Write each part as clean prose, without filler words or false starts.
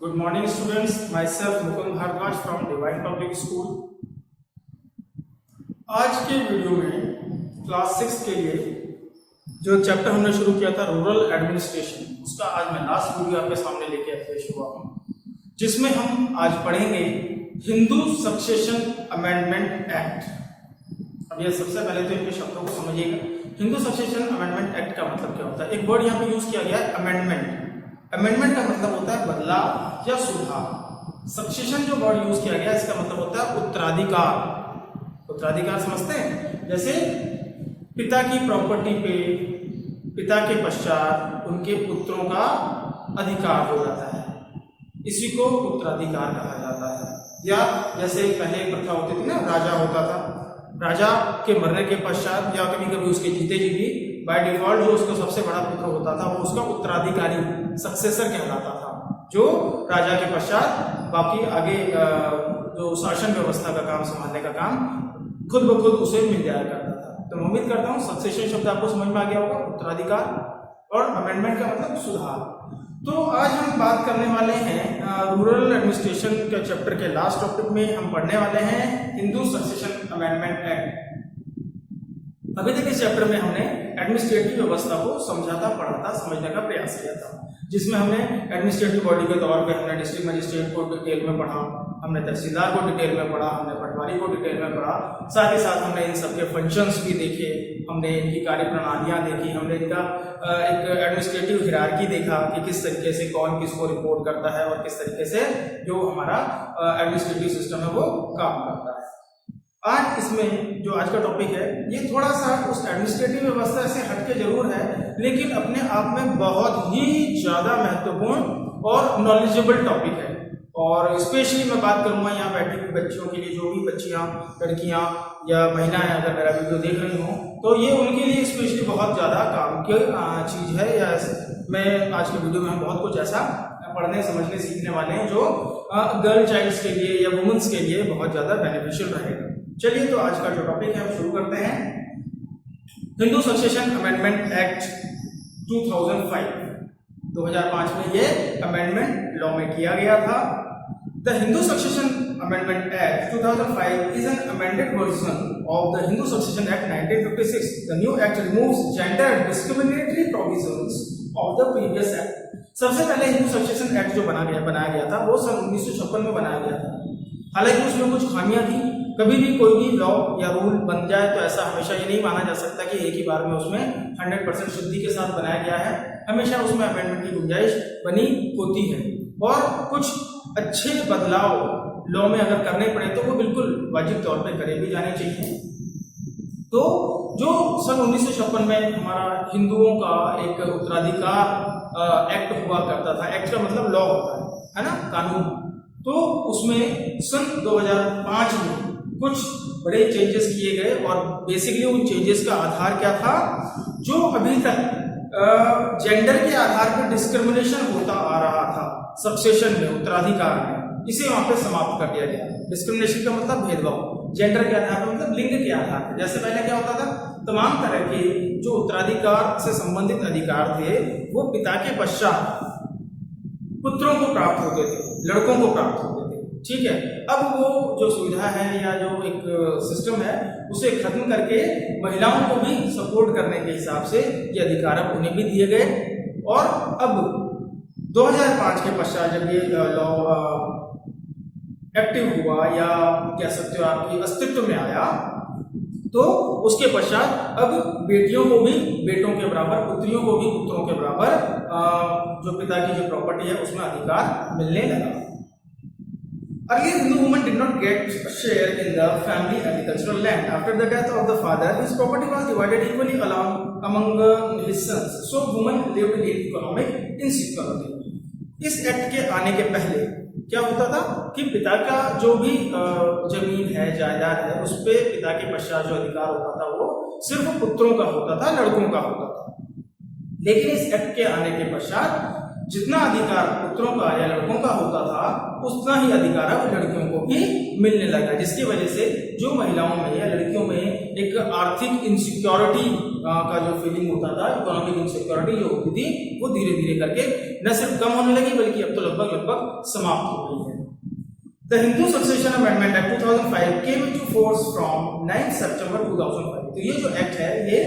Good morning students, myself Mukund Bhardwaj from Divine Public School। आज के video में class 6 के लिए जो चैप्टर हमने शुरू किया था रूरल एडमिनिस्ट्रेशन, उसका आज मैं लास्ट वीडियो आपके सामने लेके पेश हुआ हूँ, जिसमें हम आज पढ़ेंगे हिंदू सक्सेशन अमेंडमेंट एक्ट। अब ये सबसे पहले तो इनके शब्दों को समझिएगा। हिंदू सक्सेशन अमेंडमेंट एक्ट का मतलब क्या होता है? एक वर्ड यहाँ पे यूज किया गया है अमेंडमेंट। अमेंडमेंट का मतलब होता है बदलाव या सुधार। सक्सेशन जो वर्ड यूज किया गया इसका मतलब होता है उत्तराधिकार। उत्तराधिकार समझते हैं? जैसे पिता की प्रॉपर्टी पे पिता के पश्चात उनके पुत्रों का अधिकार हो जाता है, इसी को उत्तराधिकार कहा जाता है। या जैसे पहले एक प्रथा होती थी ना, राजा होता था, राजा के मरने के पश्चात या कभी कभी उसके जीते जी भी बाय डिफॉल्ट जो उसका सबसे बड़ा पुत्र होता था वो उसका उत्तराधिकारी सक्सेसर कहलाता था, जो राजा के पश्चात बाकी आगे जो शासन व्यवस्था का काम संभालने का काम खुद ब खुद उसे मिल जाया करता था। तो मैं उम्मीद करता हूँ सक्सेशन शब्द आपको समझ में आ गया होगा। उत्तराधिकार और अमेंडमेंट का मतलब सुधार। तो आज हम बात करने वाले हैं रूरल एडमिनिस्ट्रेशन के चैप्टर के लास्ट टॉपिक में हम पढ़ने वाले हैं हिंदू सक्सेशन अमेंडमेंट एक्ट। अभी तक इस चैप्टर में हमने एडमिनिस्ट्रेटिव व्यवस्था को समझा था, पढ़ा था, समझने का प्रयास किया था, जिसमें हमने एडमिनिस्ट्रेटिव बॉडी के तौर पे हमने डिस्ट्रिक्ट मजिस्ट्रेट को डिटेल में पढ़ा, हमने तहसीलदार को डिटेल में पढ़ा, हमने पटवारी को डिटेल में पढ़ा, साथ ही साथ हमने इन सबके फंक्शंस भी देखे, हमने इनकी कार्य प्रणालियाँ देखी, हमने इनका एक एडमिनिस्ट्रेटिव हिरार्की देखा कि किस तरीके से कौन किसको रिपोर्ट करता है और किस तरीके से जो हमारा एडमिनिस्ट्रेटिव सिस्टम है वो काम करता है। आज इसमें जो आज का टॉपिक है ये थोड़ा सा उस एडमिनिस्ट्रेटिव व्यवस्था से हटके जरूर है, लेकिन अपने आप में बहुत ही ज़्यादा महत्वपूर्ण और नॉलेजेबल टॉपिक है। और स्पेशली मैं बात करूँगा यहाँ बैठी हुई बच्चियों के लिए, जो भी बच्चियाँ, लड़कियाँ या महिलाएं अगर मेरा वीडियो देख रही हों तो ये उनके लिए स्पेशली बहुत ज़्यादा काम की चीज़ है। या मैं आज के वीडियो में हम बहुत कुछ ऐसा पढ़ने समझने सीखने वाले हैं जो गर्ल चाइल्ड्स के लिए या वुमेन्स के लिए बहुत ज़्यादा बेनिफिशियल रहेगा। चलिए तो आज का जो टॉपिक है हम शुरू करते हैं। हिंदू सक्सेशन अमेंडमेंट एक्ट 2005 में ये अमेंडमेंट लॉ में किया गया था। The Hindu succession amendment act 2005 is an amended version of the Hindu Succession Act 1956. The new act removes gender discriminatory provisions of the previous act. सबसे पहले हिंदू सक्सेशन एक्ट जो बनाया गया था वो सन 1956 में बनाया गया था। हालांकि उसमें कुछ खामियां थी। कभी भी कोई भी लॉ या रूल बन जाए तो ऐसा हमेशा ये नहीं माना जा सकता कि एक ही बार में उसमें 100% शुद्धि के साथ बनाया गया है। हमेशा उसमें अमेंडमेंट की गुंजाइश बनी होती है और कुछ अच्छे बदलाव लॉ में अगर करने पड़े तो वो बिल्कुल वाजिब तौर पे करे भी जाने चाहिए। तो जो सन 1956 में हमारा हिंदुओं का एक उत्तराधिकार एक्ट हुआ करता था, एक्ट का मतलब लॉ होता है ना, कानून। तो उसमें सन 2005 में कुछ बड़े चेंजेस किए गए और बेसिकली उन चेंजेस का आधार क्या था? जो अभी तक जेंडर के आधार पर डिस्क्रिमिनेशन होता आ रहा था सक्सेशन में, उत्तराधिकार में, इसे वहां पे समाप्त कर दिया गया। डिस्क्रिमिनेशन का मतलब भेदभाव, जेंडर के आधार पर मतलब लिंग के आधार पर। जैसे पहले क्या होता था, तमाम तरह के जो उत्तराधिकार से संबंधित अधिकार थे वो पिता के पश्चात पुत्रों को प्राप्त होते थे, लड़कों को प्राप्त होते थे। ठीक है, अब वो जो सुविधा है या जो एक सिस्टम है उसे खत्म करके महिलाओं को भी सपोर्ट करने के हिसाब से ये अधिकार अब उन्हें भी दिए गए। और अब 2005 के पश्चात जब ये लॉ एक्टिव हुआ या कह सकते हो आपकी अस्तित्व में आया, तो उसके पश्चात अब बेटियों को भी बेटों के बराबर, पुत्रियों को भी पुत्रों के बराबर जो पिता की जो प्रॉपर्टी है उसमें अधिकार मिलने लगा। Earlier, Hindu women did not get a share in the family agricultural land. After the death of the father, his property was divided equally among his sons. So, women lived in economic insecurity. इस act के आने के पहले क्या होता था कि पिता का जो भी जमीन है, जायदाद है, उस पे पिता के पश्चात जो अधिकार होता था वो सिर्फ पुत्रों का होता था, लड़कों का होता था। लेकिन इस एक्ट के आने के पश्चात जितना अधिकार पुत्रों का या लड़कों का होता था उतना ही अधिकार अब लड़कियों को भी मिलने लगा, जिसकी वजह से जो महिलाओं में या लड़कियों में एक आर्थिक इनसिक्योरिटी का जो फीलिंग होता था, इकोनॉमिक इनसिक्योरिटी जो होती थी, वो धीरे धीरे करके न सिर्फ कम होने लगी बल्कि अब तो लगभग समाप्त हो गई है। The Hindu Succession Amendment Act 2005 came into force from 9 September 2005। तो ये जो एक्ट है ये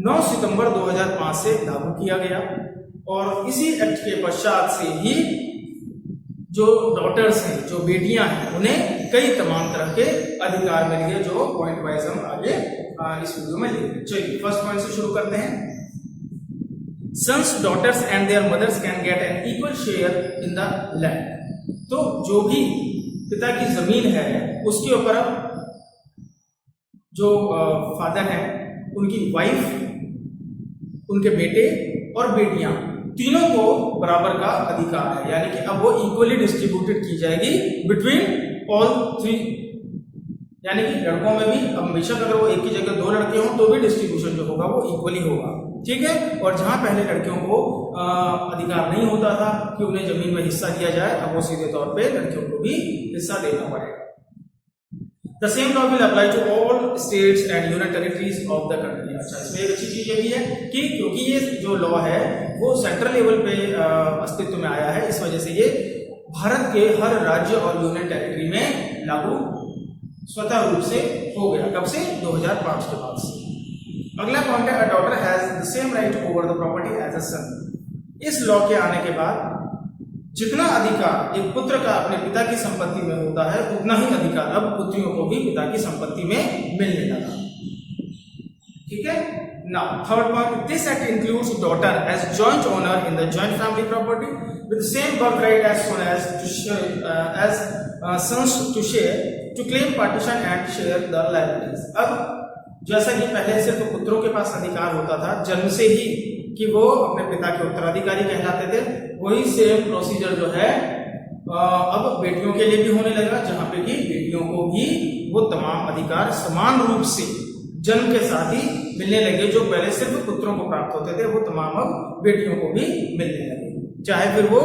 9 सितंबर 2005 से लागू किया गया और इसी एक्ट के पश्चात से ही जो डॉटर्स हैं, जो बेटियां हैं, उन्हें कई तमाम तरह के अधिकार मिल गए, जो पॉइंट वाइज हम आगे इस वीडियो में लेंगे। चलिए फर्स्ट पॉइंट से शुरू करते हैं। Sons, daughters and their mothers can get an equal share in the land। तो जो भी पिता की जमीन है उसके ऊपर जो फादर है, उनकी वाइफ, उनके बेटे और बेटियां तीनों को बराबर का अधिकार है, यानी कि अब वो इक्वली डिस्ट्रीब्यूटेड की जाएगी बिटवीन ऑल थ्री। यानी कि लड़कों में भी अब बेशक अगर वो एक की जगह दो लड़के हों तो भी डिस्ट्रीब्यूशन जो होगा वो इक्वली होगा, ठीक है। और जहां पहले लड़कियों को अधिकार नहीं होता था कि उन्हें जमीन में हिस्सा दिया जाए, अब वो सीधे तौर पे लड़कियों को भी हिस्सा देना पड़ेगा। The same law will apply to all states and union territories of the country। अच्छा, इसमें एक अच्छी चीज ये भी है कि क्योंकि ये जो लॉ है वो सेंट्रल लेवल पे अस्तित्व में आया है, इस वजह से ये भारत के हर राज्य और यूनियन टेरिटरी में लागू स्वतः रूप से हो गया। कब से? 2005 के बाद से। अगला पॉइंट है, a daughter has the same right over the property as a son. इस लॉ के आने के बाद जितना अधिकार एक पुत्र का अपने पिता की संपत्ति में होता है उतना ही अधिकार अब पुत्रियों को भी पिता की संपत्ति में मिलने लगा, ठीक है। Now third point, this act includes daughter as joint owner in the joint family property with same birth right as son as sons to share to claim partition and share the liabilities. अब जैसा कि पहले सिर्फ पुत्रों के पास अधिकार होता था जन्म से ही कि वो अपने पिता के उत्तराधिकारी कहलाते थे, वही सेम प्रोसीजर जो है अब बेटियों के लिए भी होने लगा, जहां पे कि बेटियों को भी वो तमाम अधिकार समान रूप से जन्म के साथ ही मिलने लगे। जो पहले सिर्फ पुत्रों को प्राप्त होते थे वो तमाम अब बेटियों को भी मिलने लगे, चाहे फिर वो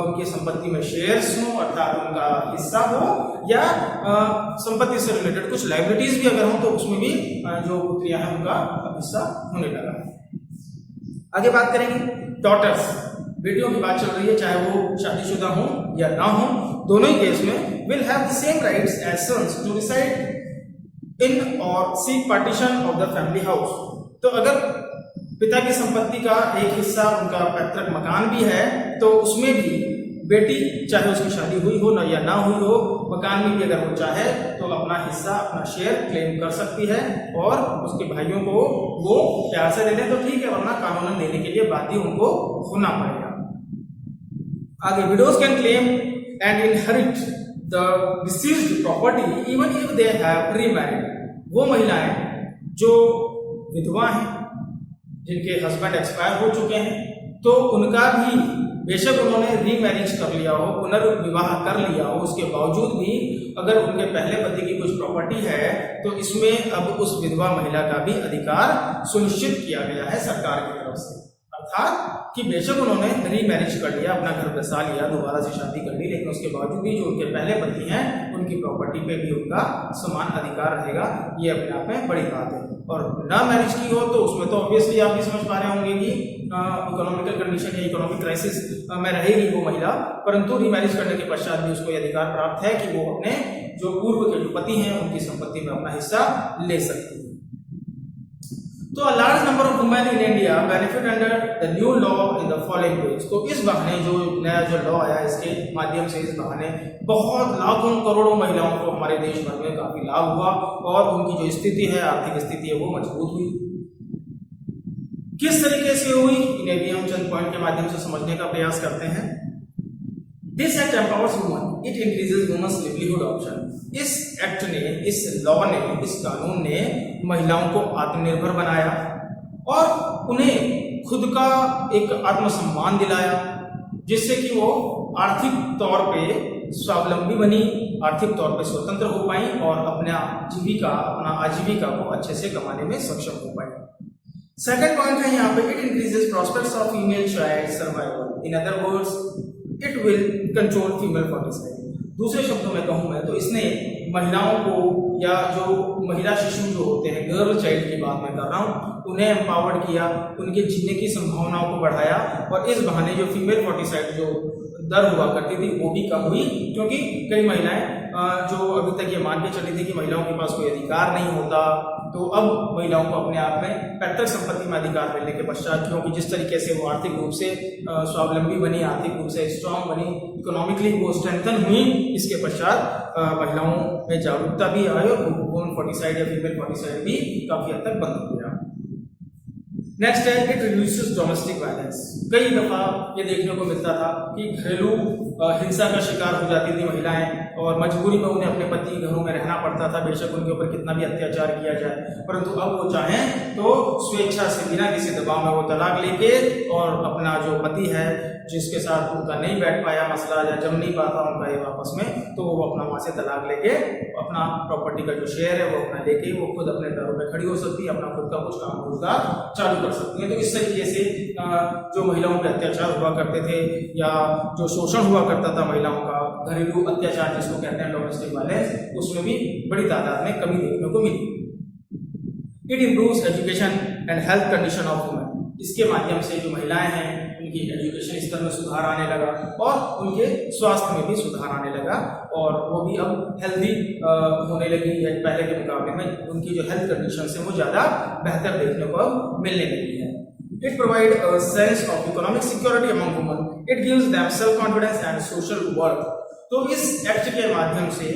उनकी संपत्ति में शेयर्स हो अर्थात उनका हिस्सा हो या संपत्ति से रिलेटेड कुछ लायबिलिटीज भी अगर हो तो उसमें भी जो पुत्रियां हैं उनका हिस्सा होने लगा। आगे बात करेंगे डॉटर्स, बेटियों की बात चल रही है, चाहे वो शादीशुदा हो या ना हो, दोनों ही केस में will have the same rights as sons to decide in और seek partition of the family house. तो अगर पिता की संपत्ति का एक हिस्सा उनका पैतृक मकान भी है तो उसमें भी बेटी चाहे उसकी शादी हुई हो ना या ना हुई हो, मकान में भी अगर वो चाहे तो अपना हिस्सा अपना शेयर क्लेम कर सकती है और उसके भाइयों को वो प्यार से दे दें तो ठीक है, वरना कानूनन देने के लिए बाध्य उनको होना पड़ेगा। आगे, widows can claim and inherit the deceased property even if they have remarried. वो महिलाएं जो विधवा हैं, जिनके हस्बैंड एक्सपायर हो चुके हैं, तो उनका भी बेशक उन्होंने रीमैरिज कर लिया हो, पुनर्विवाह कर लिया हो, उसके बावजूद भी अगर उनके पहले पति की कुछ प्रॉपर्टी है तो इसमें अब उस विधवा महिला का भी अधिकार सुनिश्चित किया गया है सरकार की तरफ से। अर्थात कि बेशक उन्होंने रीमैरिज कर लिया, अपना घर बसा लिया, दोबारा से शादी कर ली, लेकिन उसके बावजूद भी जो उनके पहले पति हैं उनकी प्रॉपर्टी पे भी उनका समान अधिकार रहेगा। ये अपने आप में बड़ी बात है। और ना मैरिज की हो तो उसमें तो ऑब्वियसली आप भी समझ पा रहे होंगे कि इकोनॉमिकल कंडीशन या इकोनॉमिक क्राइसिस में रहेगी वो महिला, परंतु रीमैरिज करने के पश्चात भी उसको यह अधिकार प्राप्त है कि वो अपने जो पूर्व के जो पति हैं उनकी संपत्ति में अपना हिस्सा ले सकती है। तो a large number of women in India benefit under the new law in the following veg. तो इस बहाने जो नया जो लॉ आया इसके माध्यम से इस बहाने बहुत लाखों करोड़ों महिलाओं को हमारे देश भर में काफी लाभ हुआ और उनकी जो स्थिति है, आर्थिक स्थिति है, वो मजबूत हुई। किस तरीके से हुई, इन्हें भी हम चंद पॉइंट के माध्यम से समझने का प्रयास करते हैं। This act empowers woman, it increases women's livelihood option. इस एक्ट ने, इस लॉ ने, इस कानून ने महिलाओं को आत्मनिर्भर बनाया और उन्हें खुद का एक आत्मसम्मान दिलाया, जिससे कि वो आर्थिक तौर पे स्वावलंबी बनी, आर्थिक तौर पे स्वतंत्र हो पाई और अपना आजीविका को अच्छे से कमाने में सक्षम हो पाई। सेकंड पॉइंट है यहाँ पे, it increases prospects of female child survival. In other words it will control female fertility. दूसरे शब्दों में कहूँ मैं तो इसने महिलाओं को, या जो महिला शिशु जो होते हैं, गर्ल चाइल्ड की बात मैं कर रहा हूँ, उन्हें एम्पावर्ड किया, उनके जीने की संभावनाओं को बढ़ाया, और इस बहाने जो फीमेल फर्टिसाइड जो दर हुआ करती थी वो भी कम हुई, क्योंकि कई महिलाएं जो अभी तक ये मान के चली थी कि महिलाओं के पास कोई अधिकार नहीं होता, तो अब महिलाओं को अपने आप में पैतृक संपत्ति में अधिकार मिलने के पश्चात, क्योंकि जिस तरीके से वो आर्थिक रूप से स्वावलंबी बनी, आर्थिक रूप से स्ट्रांग बनी, इकोनॉमिकली वो स्ट्रेंथन हुई, इसके पश्चात महिलाओं में जागरूकता भी आई और वुमन फर्टिसाइड या फीमेल फर्टिसाइड भी काफी हद तक बंद हो गया। नेक्स्ट है, इट रिड्यूसेस डोमेस्टिक वायलेंस। कई दफा ये देखने को मिलता था कि घरेलू हिंसा का शिकार हो जाती थी महिलाएं, और मजबूरी में उन्हें अपने पति घरों में रहना पड़ता था, बेशक उनके ऊपर कितना भी अत्याचार किया जाए, परंतु अब वो चाहें तो स्वेच्छा से बिना किसी दबाव में वो तलाक लेके, और अपना जो पति है जिसके साथ उनका नहीं बैठ पाया मसला या जम नहीं पाता उनका ये आपस में, तो वो अपना वहां से तलाक लेके अपना प्रॉपर्टी का जो शेयर है वो अपना लेके वो खुद अपने पैरों पे खड़ी हो सकती है, अपना खुद का कुछ काम रोजगार चालू कर सकती है। तो इस तरीके से जो महिलाओं पे अत्याचार हुआ करते थे, या जो शोषण हुआ करता था महिलाओं का, घरेलू अत्याचार जिसको कहते हैं डोमेस्टिक वायलेंस, उसमें भी बड़ी तादाद में कमी देखने को मिली। It improves education and health condition of women. इसके माध्यम से जो महिलाएं हैं उनकी एजुकेशन स्तर में सुधार आने लगा, और उनके स्वास्थ्य में भी सुधार आने लगा, और वो भी अब हेल्दी होने लगी है। पहले के मुकाबले में उनकी जो हेल्थ कंडीशन है वो ज़्यादा बेहतर देखने को अब मिलने लगी है। It provides a sense of economic security among women. It gives them self-confidence and social worth. तो इस एक्ट के माध्यम से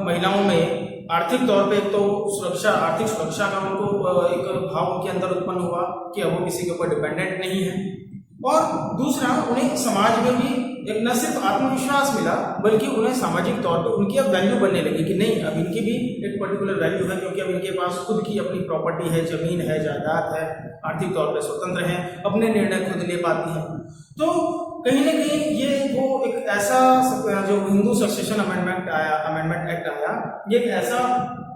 महिलाओं में आर्थिक तौर पे तो सुरक्षा, आर्थिक सुरक्षा का उनको एक भाव उनके अंदर उत्पन्न हुआ कि अब वो किसी के ऊपर डिपेंडेंट नहीं है, और दूसरा उन्हें समाज में भी एक न सिर्फ आत्मविश्वास मिला, बल्कि उन्हें सामाजिक तौर पे उनकी अब वैल्यू बनने लगी कि नहीं, अब इनकी भी एक पर्टिकुलर वैल्यू है, क्योंकि अब इनके पास खुद की अपनी प्रॉपर्टी है, जमीन है, जायदाद है, आर्थिक तौर पे स्वतंत्र हैं, अपने निर्णय खुद ले पाती हैं। तो कहीं ना कहीं ये वो एक ऐसा जो हिंदू सक्सेशन अमेंडमेंट एक्ट आया, ये एक ऐसा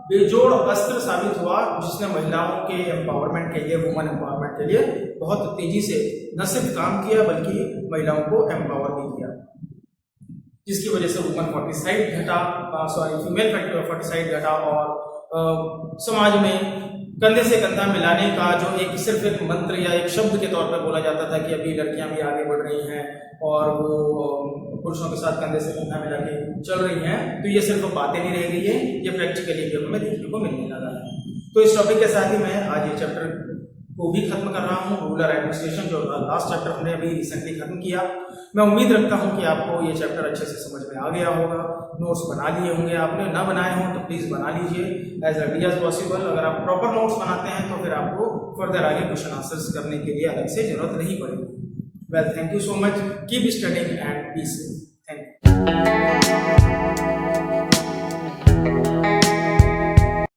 बेजोड़ अस्त्र साबित हुआ जिसने महिलाओं के एम्पावरमेंट के लिए, वुमन एम्पावरमेंट के लिए बहुत तेजी से न सिर्फ काम किया बल्कि महिलाओं को एम्पावर भी किया, जिसकी वजह से वुमन फर्टिसाइड घटा, फीमेल फर्टिसाइड घटा, और समाज में कंधे से कंधा मिलाने का जो एक सिर्फ एक मंत्र या एक शब्द के तौर पर बोला जाता था कि अभी लड़कियां भी आगे बढ़ रही हैं और वो पुरुषों के साथ कंधे से कंधा मिला के चल रही हैं, तो ये सिर्फ बातें नहीं रह गई है, ये प्रैक्टिकली भी हमें देखने को मिलने लगा है। तो इस टॉपिक के साथ ही मैं आज ये चैप्टर को भी खत्म कर रहा हूँ, रूरल एडमिनिस्ट्रेशन, जो लास्ट चैप्टर हमने अभी रिसेंटली खत्म किया। मैं उम्मीद रखता हूँ कि आपको ये चैप्टर अच्छे से समझ में आ गया होगा, नोट्स बना लिए होंगे, आपने ना बनाए हों तो प्लीज़ बना लीजिए एज अर्ली एज पॉसिबल। अगर आप प्रॉपर नोट्स बनाते हैं तो फिर आपको फर्दर आगे क्वेश्चन आंसर्स करने के लिए अलग से जरूरत नहीं पड़ेगी। Well, thank you so much, keep studying and be safe.